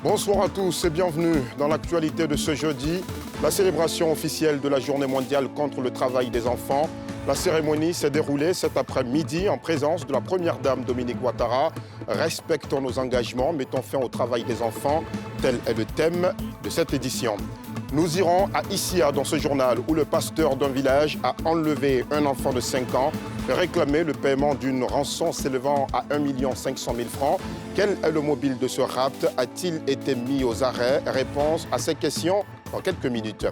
Bonsoir à tous et bienvenue dans l'actualité de ce jeudi, la célébration officielle de la Journée mondiale contre le travail des enfants. La cérémonie s'est déroulée cet après-midi en présence de la Première Dame Dominique Ouattara. Respectons nos engagements, mettons fin au travail des enfants, tel est le thème de cette édition. Nous irons à Issia dans ce journal où le pasteur d'un village a enlevé un enfant de 5 ans et réclamé le paiement d'une rançon s'élevant à 1 500 000 francs. Quel est le mobile de ce rapt? A-t-il été mis aux arrêts? Réponse à ces questions dans quelques minutes.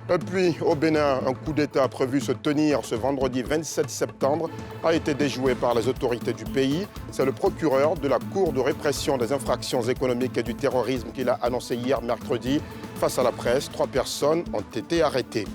Et puis, au Bénin, un coup d'État prévu se tenir ce vendredi 27 septembre a été déjoué par les autorités du pays. C'est le procureur de la Cour de répression des infractions économiques et du terrorisme qui l'a annoncé hier mercredi. Face à la presse, 3 personnes ont été arrêtées.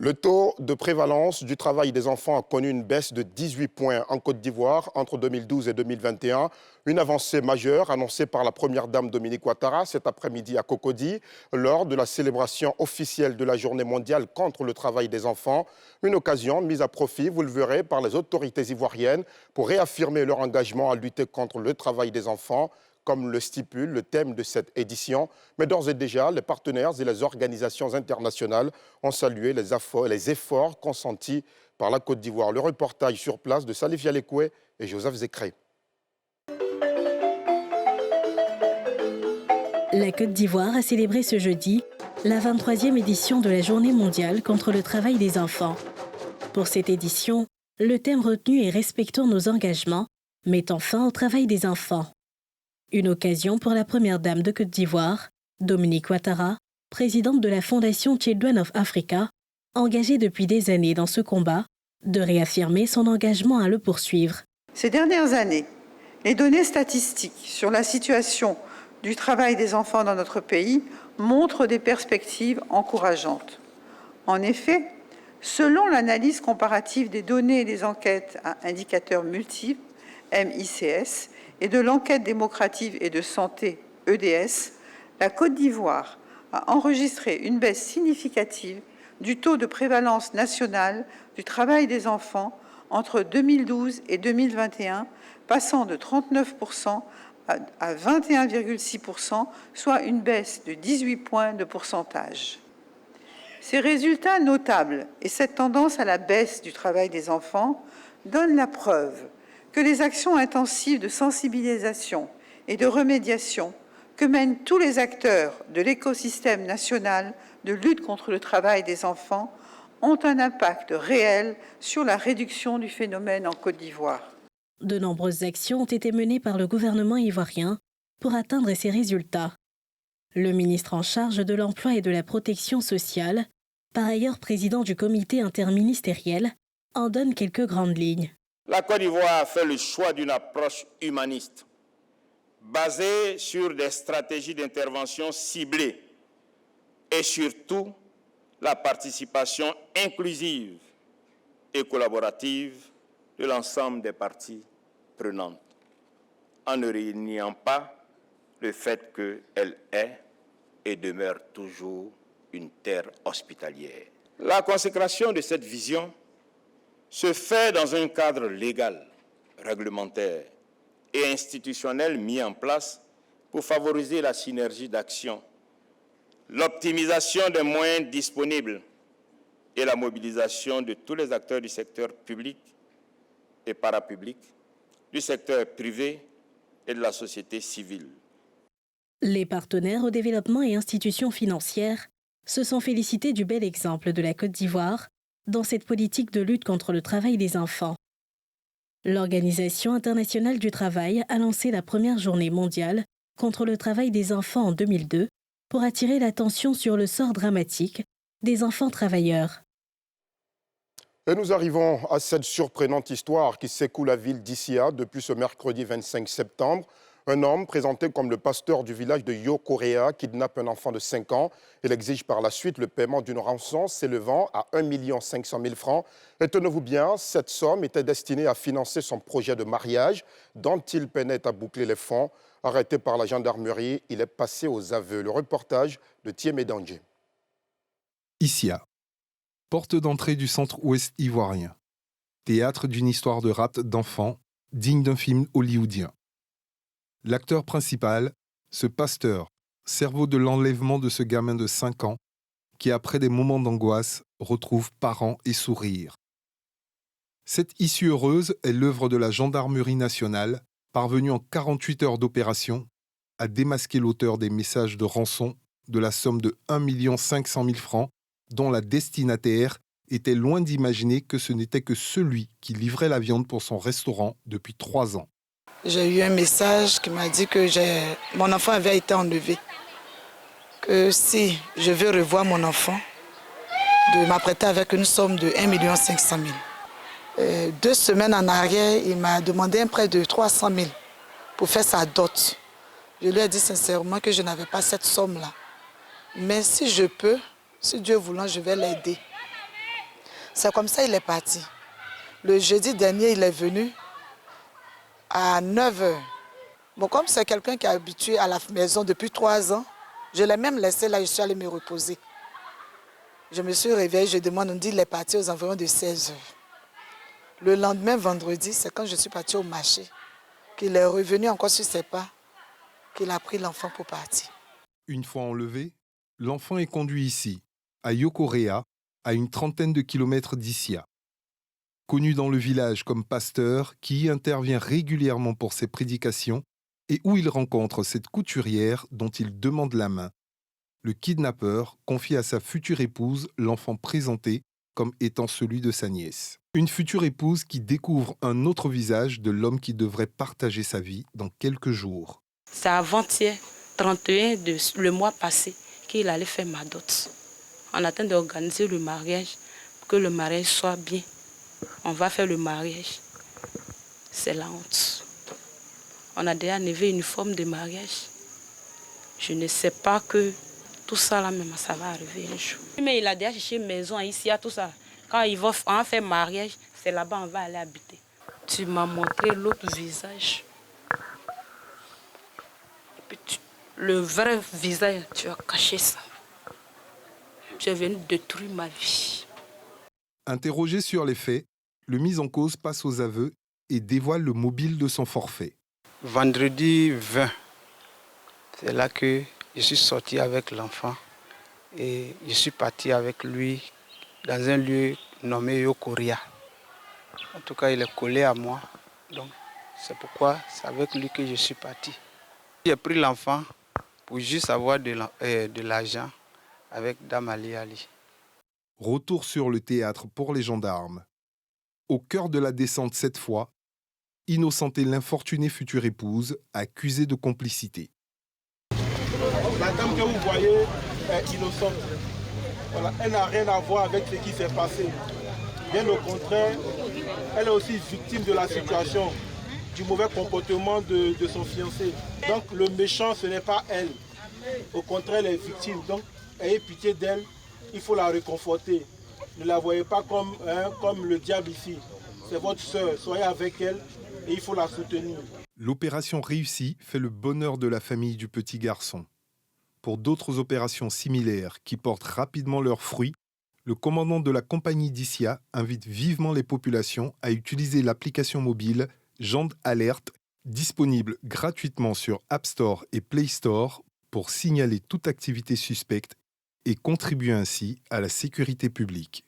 Le taux de prévalence du travail des enfants a connu une baisse de 18 points en Côte d'Ivoire entre 2012 et 2021. Une avancée majeure annoncée par la Première Dame Dominique Ouattara cet après-midi à Cocody lors de la célébration officielle de la Journée mondiale contre le travail des enfants. Une occasion mise à profit, vous le verrez, par les autorités ivoiriennes pour réaffirmer leur engagement à lutter contre le travail des enfants, comme le stipule le thème de cette édition. Mais d'ores et déjà, les partenaires et les organisations internationales ont salué les efforts consentis par la Côte d'Ivoire. Le reportage sur place de Salif Yalekoué et Joseph Zékré. La Côte d'Ivoire a célébré ce jeudi la 23e édition de la Journée mondiale contre le travail des enfants. Pour cette édition, le thème retenu est « Respectons nos engagements, mettant fin au travail des enfants ». Une occasion pour la Première Dame de Côte d'Ivoire, Dominique Ouattara, présidente de la Fondation Children of Africa, engagée depuis des années dans ce combat, de réaffirmer son engagement à le poursuivre. Ces dernières années, les données statistiques sur la situation du travail des enfants dans notre pays montrent des perspectives encourageantes. En effet, selon l'analyse comparative des données et des enquêtes à indicateurs multiples, MICS, et de l'enquête démocratique et de santé, EDS, la Côte d'Ivoire a enregistré une baisse significative du taux de prévalence nationale du travail des enfants entre 2012 et 2021, passant de 39% à 21,6%, soit une baisse de 18 points de pourcentage. Ces résultats notables et cette tendance à la baisse du travail des enfants donnent la preuve que les actions intensives de sensibilisation et de remédiation que mènent tous les acteurs de l'écosystème national de lutte contre le travail des enfants ont un impact réel sur la réduction du phénomène en Côte d'Ivoire. De nombreuses actions ont été menées par le gouvernement ivoirien pour atteindre ces résultats. Le ministre en charge de l'Emploi et de la Protection sociale, par ailleurs président du comité interministériel, en donne quelques grandes lignes. La Côte d'Ivoire a fait le choix d'une approche humaniste, basée sur des stratégies d'intervention ciblées et surtout la participation inclusive et collaborative de l'ensemble des parties prenantes, en ne réuniant pas le fait qu'elle est et demeure toujours une terre hospitalière. La consécration de cette vision se fait dans un cadre légal, réglementaire et institutionnel mis en place pour favoriser la synergie d'action, l'optimisation des moyens disponibles et la mobilisation de tous les acteurs du secteur public et parapublic, du secteur privé et de la société civile. Les partenaires au développement et institutions financières se sont félicités du bel exemple de la Côte d'Ivoire dans cette politique de lutte contre le travail des enfants. L'Organisation internationale du travail a lancé la première journée mondiale contre le travail des enfants en 2002 pour attirer l'attention sur le sort dramatique des enfants travailleurs. Et nous arrivons à cette surprenante histoire qui secoue la ville d'Issia depuis ce mercredi 25 septembre. Un homme présenté comme le pasteur du village de Yokorea kidnappe un enfant de 5 ans. Il exige par la suite le paiement d'une rançon s'élevant à 1 500 000 francs. Et tenez-vous bien, cette somme était destinée à financer son projet de mariage dont il peinait à boucler les fonds. Arrêté par la gendarmerie, il est passé aux aveux. Le reportage de Thiemé Danger. Issia, porte d'entrée du centre-ouest ivoirien. Théâtre d'une histoire de rapt d'enfants digne d'un film hollywoodien. L'acteur principal, ce pasteur, cerveau de l'enlèvement de ce gamin de 5 ans, qui après des moments d'angoisse, retrouve parents et sourire. Cette issue heureuse est l'œuvre de la gendarmerie nationale, parvenue en 48 heures d'opération à démasquer l'auteur des messages de rançon de la somme de 1 500 000 francs, dont la destinataire était loin d'imaginer que ce n'était que celui qui livrait la viande pour son restaurant depuis 3 ans. J'ai eu un message qui m'a dit que mon enfant avait été enlevé. Que si je veux revoir mon enfant, de m'apprêter avec une somme de 1 500 000. 2 semaines en arrière, il m'a demandé un prêt de 300 000 pour faire sa dot. Je lui ai dit sincèrement que je n'avais pas cette somme-là. Mais si je peux, si Dieu voulant, je vais l'aider. C'est comme ça qu'il est parti. Le jeudi dernier, il est venu à 9h. Bon, comme c'est quelqu'un qui est habitué à la maison depuis 3 ans, je l'ai même laissé là, je suis allée me reposer. Je me suis réveillée, je demande, on dit qu'il est parti aux environs de 16h. Le lendemain, vendredi, c'est quand je suis partie au marché, qu'il est revenu encore sur ses pas, qu'il a pris l'enfant pour partir. Une fois enlevé, l'enfant est conduit ici, à Yokorea, à une 30aine de kilomètres d'Issia. Connu dans le village comme pasteur qui y intervient régulièrement pour ses prédications et où il rencontre cette couturière dont il demande la main. Le kidnappeur confie à sa future épouse l'enfant présenté comme étant celui de sa nièce. Une future épouse qui découvre un autre visage de l'homme qui devrait partager sa vie dans quelques jours. C'est avant-hier, 31 le mois passé, qu'il allait faire ma dot. On attend d'organiser le mariage, pour que le mariage soit bien. On va faire le mariage. C'est la honte. On a déjà enlevé une forme de mariage. Je ne sais pas que tout ça là même, ça va arriver un jour. Mais il a déjà cherché une maison ici, tout ça. Quand il va faire mariage, c'est là-bas on va aller habiter. Tu m'as montré l'autre visage. Et puis le vrai visage, tu as caché ça. Tu es venu détruire ma vie. Interrogé sur les faits, le mis en cause passe aux aveux et dévoile le mobile de son forfait. Vendredi 20, c'est là que je suis sorti avec l'enfant et je suis parti avec lui dans un lieu nommé Yokorea. En tout cas, il est collé à moi, donc c'est pourquoi c'est avec lui que je suis parti. J'ai pris l'enfant pour juste avoir de l'argent avec Damali Ali. Retour sur le théâtre pour les gendarmes. Au cœur de la descente cette fois, innocenter l'infortunée future épouse accusée de complicité. La dame que vous voyez est innocente. Voilà, elle n'a rien à voir avec ce qui s'est passé. Bien au contraire, elle est aussi victime de la situation, du mauvais comportement de son fiancé. Donc le méchant, ce n'est pas elle. Au contraire, elle est victime. Donc ayez pitié d'elle, il faut la réconforter. Ne la voyez pas comme le diable ici. C'est votre sœur, soyez avec elle et il faut la soutenir. L'opération réussie fait le bonheur de la famille du petit garçon. Pour d'autres opérations similaires qui portent rapidement leurs fruits, le commandant de la compagnie d'Issia invite vivement les populations à utiliser l'application mobile Gend Alert, disponible gratuitement sur App Store et Play Store pour signaler toute activité suspecte et contribuer ainsi à la sécurité publique.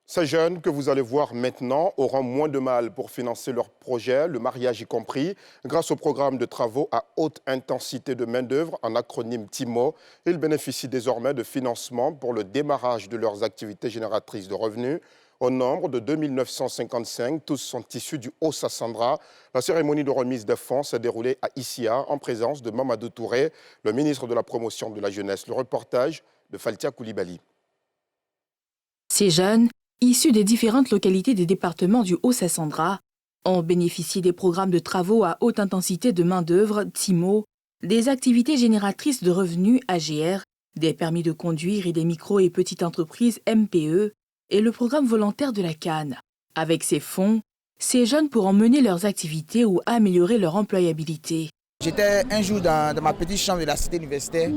Ces jeunes que vous allez voir maintenant auront moins de mal pour financer leurs projets, le mariage y compris, grâce au programme de travaux à haute intensité de main-d'œuvre, en acronyme TIMO. Ils bénéficient désormais de financement pour le démarrage de leurs activités génératrices de revenus. Au nombre de 2955, tous sont issus du Haut-Sassandra. La cérémonie de remise des fonds s'est déroulée à Issia en présence de Mamadou Touré, le ministre de la Promotion de la Jeunesse. Le reportage de Faltia Koulibaly. Ces jeunes, issus des différentes localités des départements du Haut-Sassandra, ont bénéficié des programmes de travaux à haute intensité de main-d'œuvre, TIMO, des activités génératrices de revenus, AGR, des permis de conduire et des micro- et petites entreprises, MPE, et le programme volontaire de la Cannes. Avec ces fonds, ces jeunes pourront mener leurs activités ou améliorer leur employabilité. J'étais un jour dans ma petite chambre de la cité universitaire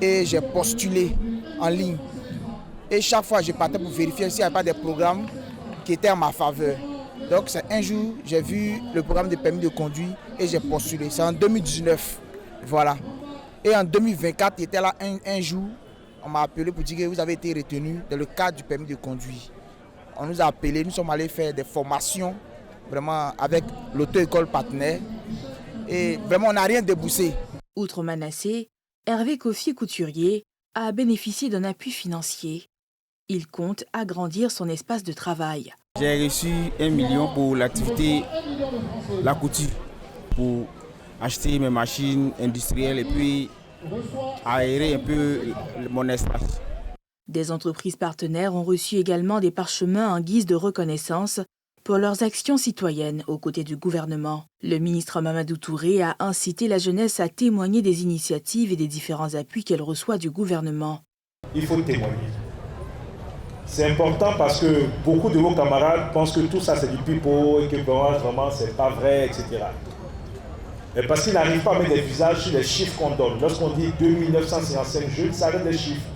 et j'ai postulé en ligne. Et chaque fois, je partais pour vérifier s'il n'y avait pas des programmes qui étaient en ma faveur. Donc c'est un jour, j'ai vu le programme de permis de conduire et j'ai postulé. C'est en 2019. Voilà. Et en 2024, il était là un jour, on m'a appelé pour dire que vous avez été retenu dans le cadre du permis de conduire. On nous a appelés, nous sommes allés faire des formations vraiment avec l'auto-école partenaire et vraiment on n'a rien déboursé. Outre Manassé, Hervé Kofi Couturier a bénéficié d'un appui financier. Il compte agrandir son espace de travail. J'ai reçu 1 million pour l'activité La Couture, pour acheter mes machines industrielles et puis aérer un peu mon espace. Des entreprises partenaires ont reçu également des parchemins en guise de reconnaissance pour leurs actions citoyennes aux côtés du gouvernement. Le ministre Mamadou Touré a incité la jeunesse à témoigner des initiatives et des différents appuis qu'elle reçoit du gouvernement. Il faut témoigner. C'est important parce que beaucoup de vos camarades pensent que tout ça c'est du pipeau et que vraiment c'est pas vrai, etc. Mais parce qu'ils n'arrivent pas à mettre des visages sur les chiffres qu'on donne. Lorsqu'on dit 2955 jeunes, ça reste des chiffres.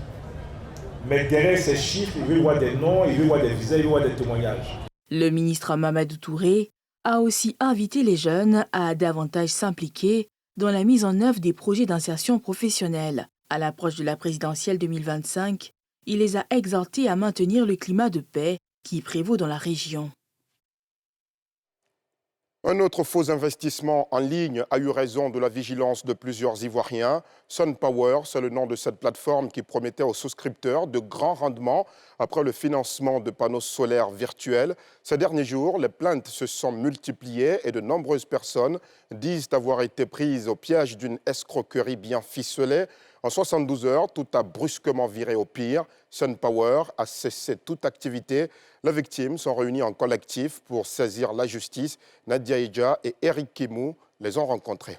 Mais derrière ces chiffres, il veut voir des noms, il veut voir des visages, il veut voir des témoignages. Le ministre Mamadou Touré a aussi invité les jeunes à davantage s'impliquer dans la mise en œuvre des projets d'insertion professionnelle. À l'approche de la présidentielle 2025, il les a exhortés à maintenir le climat de paix qui prévaut dans la région. Un autre faux investissement en ligne a eu raison de la vigilance de plusieurs Ivoiriens. SunPower, c'est le nom de cette plateforme qui promettait aux souscripteurs de grands rendements après le financement de panneaux solaires virtuels. Ces derniers jours, les plaintes se sont multipliées et de nombreuses personnes disent avoir été prises au piège d'une escroquerie bien ficelée. En 72 heures, tout a brusquement viré au pire. SunPower a cessé toute activité. Les victimes sont réunies en collectif pour saisir la justice. Nadia Eja et Eric Kimou les ont rencontrés.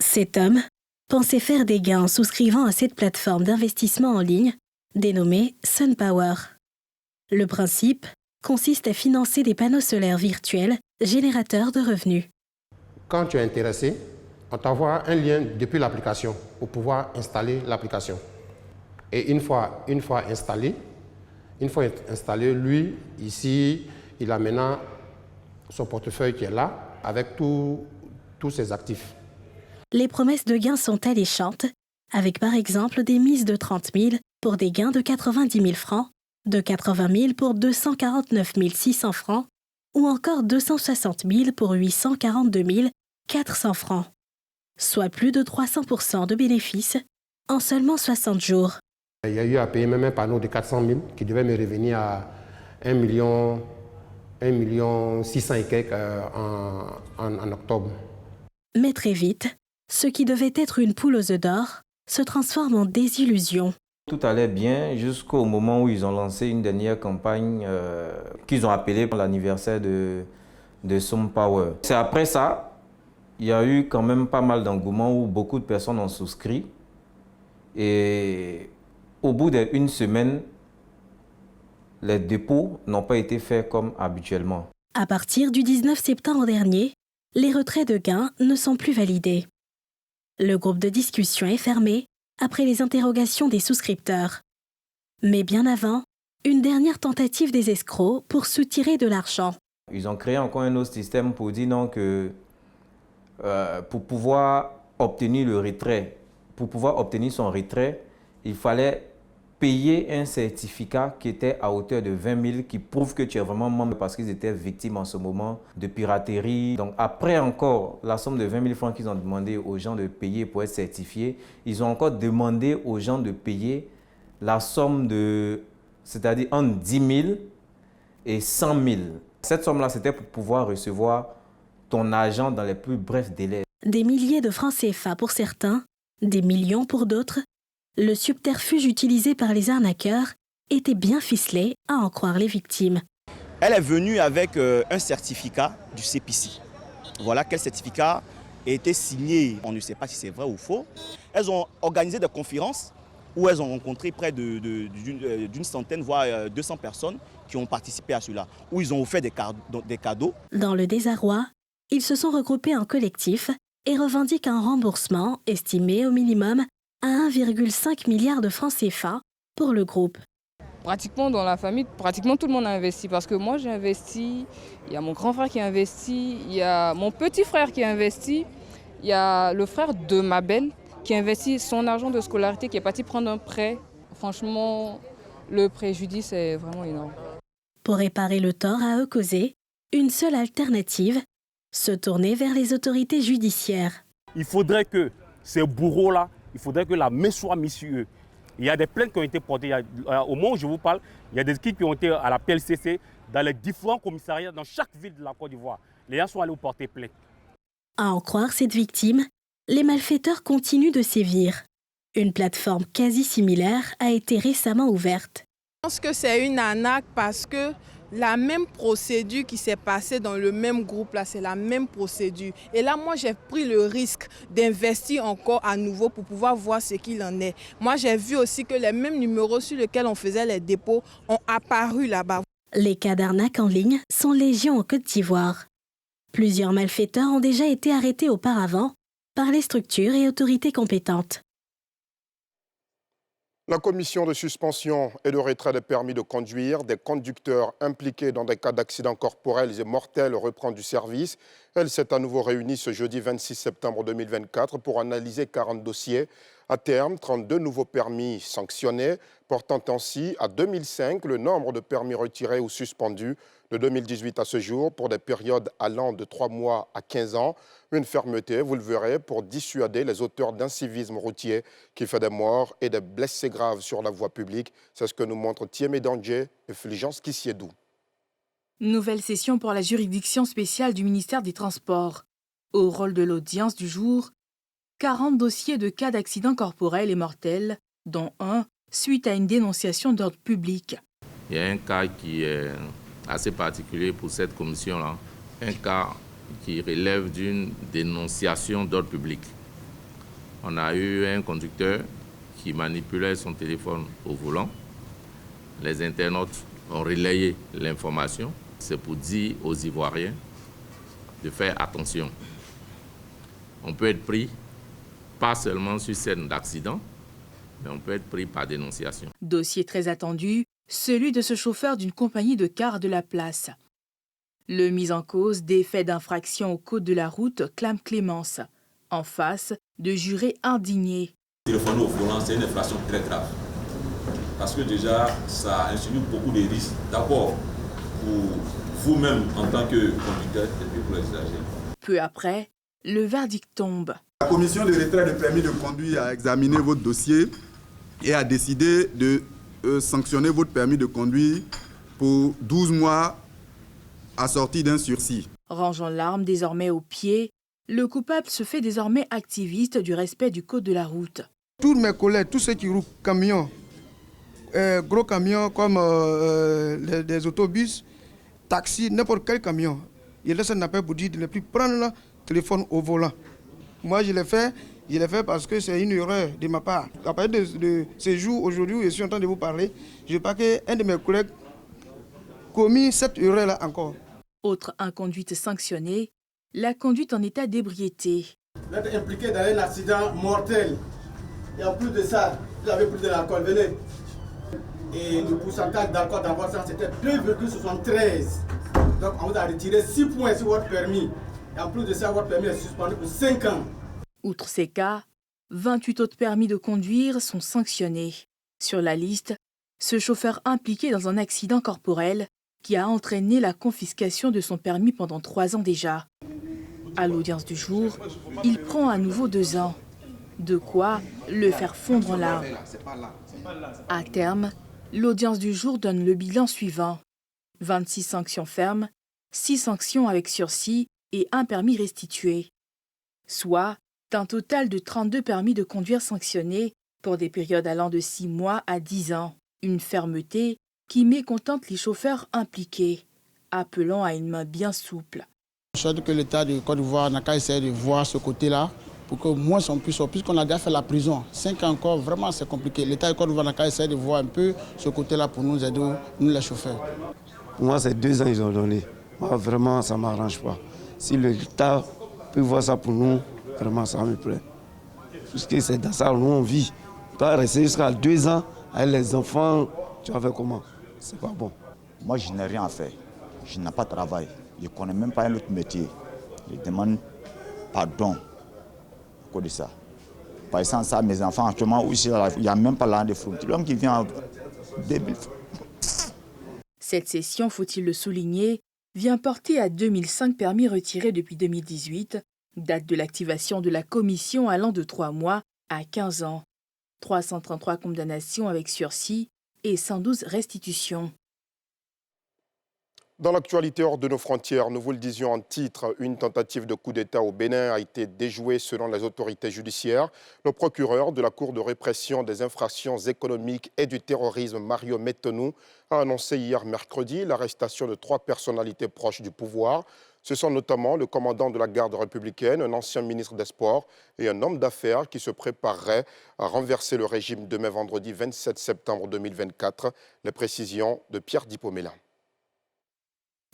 Cet homme pensait faire des gains en souscrivant à cette plateforme d'investissement en ligne dénommée SunPower. Le principe consiste à financer des panneaux solaires virtuels générateurs de revenus. Quand tu es intéressé, on t'envoie un lien depuis l'application pour pouvoir installer l'application. Et une fois installé, lui, ici, il a maintenant son portefeuille qui est là, avec tous ses actifs. Les promesses de gains sont alléchantes, avec par exemple des mises de 30 000 pour des gains de 90 000 francs, de 80 000 pour 249 600 francs, ou encore 260 000 pour 842 400 francs, soit plus de 300% de bénéfices en seulement 60 jours. Il y a eu à payer même un panneau de 400 000 qui devait me revenir à 1 million 600 et quelques en octobre. Mais très vite, ce qui devait être une poule aux œufs d'or se transforme en désillusion. Tout allait bien jusqu'au moment où ils ont lancé une dernière campagne qu'ils ont appelée pour l'anniversaire de SunPower. C'est après ça, il y a eu quand même pas mal d'engouement où beaucoup de personnes ont souscrit. Et au bout d'une semaine, les dépôts n'ont pas été faits comme habituellement. À partir du 19 septembre dernier, les retraits de gains ne sont plus validés. Le groupe de discussion est fermé après les interrogations des souscripteurs. Mais bien avant, une dernière tentative des escrocs pour soutirer de l'argent. Ils ont créé encore un autre système pour dire non que pour pouvoir obtenir le retrait, pour pouvoir obtenir son retrait, il fallait payer un certificat qui était à hauteur de 20 000 qui prouve que tu es vraiment membre parce qu'ils étaient victimes en ce moment de piraterie. Donc après encore la somme de 20 000 francs qu'ils ont demandé aux gens de payer pour être certifiés, ils ont encore demandé aux gens de payer la somme de, c'est-à-dire entre 10 000 et 100 000. Cette somme-là, c'était pour pouvoir recevoir ton argent dans les plus brefs délais. Des milliers de francs CFA pour certains, des millions pour d'autres. Le subterfuge utilisé par les arnaqueurs était bien ficelé, à en croire les victimes. Elle est venue avec un certificat du CPC. Voilà quel certificat a été signé. On ne sait pas si c'est vrai ou faux. Elles ont organisé des conférences où elles ont rencontré près d'une centaine, voire 200 personnes qui ont participé à cela, où ils ont offert des cadeaux. Dans le désarroi, ils se sont regroupés en collectif et revendiquent un remboursement estimé au minimum à 1,5 milliard de francs CFA pour le groupe. Pratiquement dans la famille, pratiquement tout le monde a investi parce que moi j'ai investi, il y a mon grand frère qui a investi, il y a mon petit frère qui a investi, il y a le frère de ma belle qui a investi son argent de scolarité, qui est parti prendre un prêt. Franchement, le préjudice est vraiment énorme. Pour réparer le tort à eux causé, une seule alternative, se tourner vers les autorités judiciaires. Il faudrait que ces bourreaux-là, il faudrait que la main soit mise sur eux. Il y a des plaintes qui ont été portées. Au moment où je vous parle, il y a des équipes qui ont été à la PLCC, dans les différents commissariats, dans chaque ville de la Côte d'Ivoire. Les gens sont allés porter plainte. À en croire cette victime, les malfaiteurs continuent de sévir. Une plateforme quasi similaire a été récemment ouverte. Je pense que c'est une arnaque parce que la même procédure qui s'est passée dans le même groupe, là, c'est la même procédure. Et là, moi, j'ai pris le risque d'investir encore à nouveau pour pouvoir voir ce qu'il en est. Moi, j'ai vu aussi que les mêmes numéros sur lesquels on faisait les dépôts ont apparu là-bas. Les cas d'arnaque en ligne sont légion en Côte d'Ivoire. Plusieurs malfaiteurs ont déjà été arrêtés auparavant par les structures et autorités compétentes. La commission de suspension et de retrait des permis de conduire des conducteurs impliqués dans des cas d'accidents corporels et mortels reprend du service. Elle s'est à nouveau réunie ce jeudi 26 septembre 2024 pour analyser 40 dossiers. À terme, 32 nouveaux permis sanctionnés, portant ainsi à 2005 le nombre de permis retirés ou suspendus de 2018 à ce jour pour des périodes allant de 3 mois à 15 ans. Une fermeté, vous le verrez, pour dissuader les auteurs d'incivisme routier qui fait des morts et des blessés graves sur la voie publique. C'est ce que nous montrent Thiemé Danger et Fulgence Kissiedou. Nouvelle session pour la juridiction spéciale du ministère des Transports. Au rôle de l'audience du jour, 40 dossiers de cas d'accidents corporels et mortels, dont un suite à une dénonciation d'ordre public. Il y a un cas qui est assez particulier pour cette commission-là, un cas qui relève d'une dénonciation d'ordre public. On a eu un conducteur qui manipulait son téléphone au volant. Les internautes ont relayé l'information. C'est pour dire aux Ivoiriens de faire attention. On peut être pris pas seulement sur scène d'accident, mais on peut être pris par dénonciation. Dossier très attendu, celui de ce chauffeur d'une compagnie de cars de la place. Le mis en cause des faits d'infraction au code de la route clame clémence, en face de jurés indignés. Téléphoner au volant, c'est une infraction très grave. Parce que déjà, ça insinue beaucoup de risques. D'abord, pour vous-même en tant que conducteur et puis pour les usagers. Peu après, le verdict tombe. La commission de retrait de permis de conduire a examiné votre dossier et a décidé de sanctionner votre permis de conduire pour 12 mois assorti d'un sursis. Rangeant l'arme désormais au pied, le coupable se fait désormais activiste du respect du code de la route. Tous mes collègues, tous ceux qui roulent camions, gros camions comme des autobus, taxis, n'importe quel camion, il laisse un appel pour dire de ne plus prendre le téléphone au volant. Moi, je l'ai fait parce que c'est une erreur de ma part. À partir de ce jour, aujourd'hui, où je suis en train de vous parler, je vois qu'un de mes collègues commis cette erreur-là encore. Autre inconduite sanctionnée, la conduite en état d'ébriété. Vous êtes impliqué dans un accident mortel. Et en plus de ça, vous avez pris de l'alcool, venez. Et le pourcentage d'alcool dans votre sang, c'était 2,73. Donc on vous a retiré 6 points sur votre permis. Et en plus de ça, votre permis est suspendu pour 5 ans. Outre ces cas, 28 autres permis de conduire sont sanctionnés. Sur la liste, ce chauffeur impliqué dans un accident corporel qui a entraîné la confiscation de son permis pendant 3 ans déjà. À l'audience du jour, il prend à nouveau 2 ans. De quoi le faire fondre en larmes. À terme, l'audience du jour donne le bilan suivant. 26 sanctions fermes, 6 sanctions avec sursis et 1 permis restitué. Soit un total de 32 permis de conduire sanctionnés pour des périodes allant de 6 mois à 10 ans. Une fermeté qui mécontente les chauffeurs impliqués, appelant à une main bien souple. Je souhaite que l'État de Côte d'Ivoire n'a qu'à essayer de voir ce côté-là pour que moins on puisse, puisqu'on a déjà fait la prison. 5 ans encore, vraiment c'est compliqué. L'État de Côte d'Ivoire n'a qu'à essayer de voir un peu ce côté-là pour nous aider, nous les chauffeurs. Pour moi, c'est 2 ans qu'ils ont donné. Moi, vraiment, ça ne m'arrange pas. Si l'État peut voir ça pour nous, vraiment, ça me plaît. Parce que c'est dans ça où nous on vit. On doit rester jusqu'à 2 ans avec les enfants Tu vas faire comment? C'est pas bon. Moi, je n'ai rien à faire. Je n'ai pas de travail. Je ne connais même pas un autre métier. Je demande pardon à cause de ça. Par exemple, ça, mes enfants, actuellement, il n'y a même pas l'an de frontière. L'homme qui vient en 2000. Cette session, faut-il le souligner, vient porter à 2005 permis retirés depuis 2018, date de l'activation de la commission allant de 3 mois à 15 ans. 333 condamnations avec sursis et 112 restitutions. Dans l'actualité hors de nos frontières, nous vous le disions en titre, une tentative de coup d'État au Bénin a été déjouée selon les autorités judiciaires. Le procureur de la Cour de répression des infractions économiques et du terrorisme, Mario Metonou, a annoncé hier mercredi l'arrestation de 3 personnalités proches du pouvoir. Ce sont notamment le commandant de la garde républicaine, un ancien ministre des Sports et un homme d'affaires qui se préparerait à renverser le régime demain vendredi 27 septembre 2024. Les précisions de Pierre Dipomela.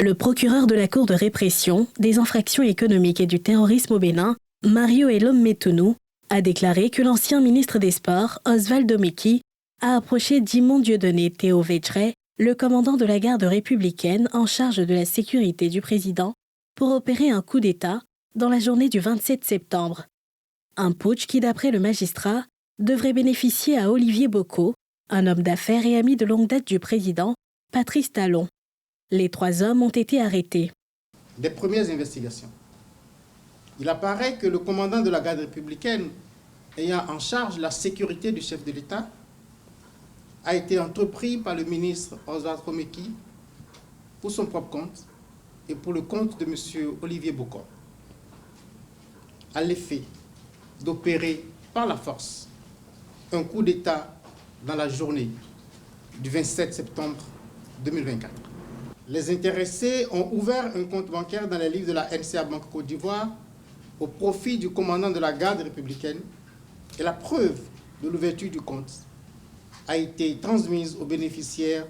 Le procureur de la Cour de répression des infractions économiques et du terrorisme au Bénin, Mario Elom Metonou, a déclaré que l'ancien ministre des Sports, Osvaldo Meki, a approché Dimon Dieudonné Théo Vétré, le commandant de la garde républicaine en charge de la sécurité du président, pour opérer un coup d'État dans la journée du 27 septembre. Un putsch qui, d'après le magistrat, devrait bénéficier à Olivier Bocco, un homme d'affaires et ami de longue date du président, Patrice Talon. Les 3 hommes ont été arrêtés. Des premières investigations. Il apparaît que le commandant de la garde républicaine, ayant en charge la sécurité du chef de l'État, a été entrepris par le ministre Osvaldo Meki pour son propre compte et pour le compte de M. Olivier Bocco, à l'effet d'opérer par la force un coup d'État dans la journée du 27 septembre 2024. Les intéressés ont ouvert un compte bancaire dans les livres de la NCA Banque Côte d'Ivoire au profit du commandant de la garde républicaine et la preuve de l'ouverture du compte a été transmise aux bénéficiaires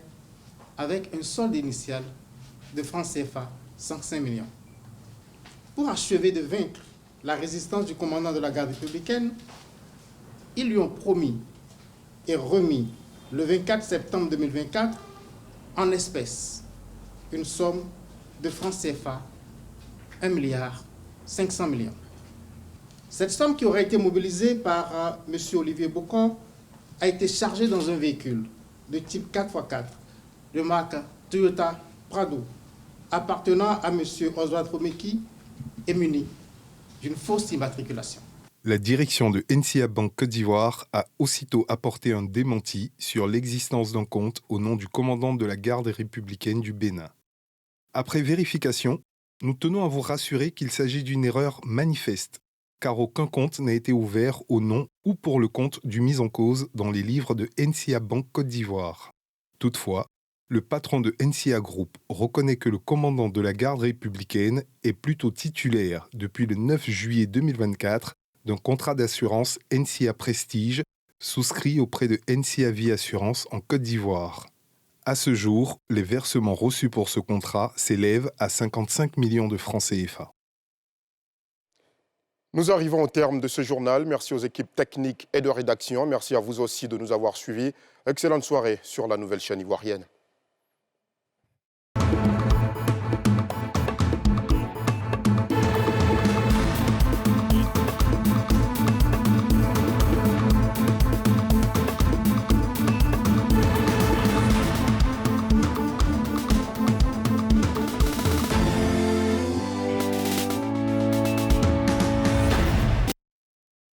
avec un solde initial de francs CFA 105 millions. Pour achever de vaincre la résistance du commandant de la garde républicaine, ils lui ont promis et remis le 24 septembre 2024 en espèces une somme de francs CFA 1,5 milliard. Cette somme qui aurait été mobilisée par M. Olivier Bocco a été chargée dans un véhicule de type 4x4 de marque Toyota Prado appartenant à M. Osvaldo Meki et muni d'une fausse immatriculation. La direction de NCA Banque Côte d'Ivoire a aussitôt apporté un démenti sur l'existence d'un compte au nom du commandant de la garde républicaine du Bénin. Après vérification, nous tenons à vous rassurer qu'il s'agit d'une erreur manifeste, car aucun compte n'a été ouvert au nom ou pour le compte du mis en cause dans les livres de NCA Banque Côte d'Ivoire. Toutefois, le patron de NCA Group reconnaît que le commandant de la garde républicaine est plutôt titulaire depuis le 9 juillet 2024 d'un contrat d'assurance NCA Prestige souscrit auprès de NCA Vie Assurance en Côte d'Ivoire. À ce jour, les versements reçus pour ce contrat s'élèvent à 55 millions de francs CFA. Nous arrivons au terme de ce journal. Merci aux équipes techniques et de rédaction. Merci à vous aussi de nous avoir suivis. Excellente soirée sur la nouvelle chaîne ivoirienne.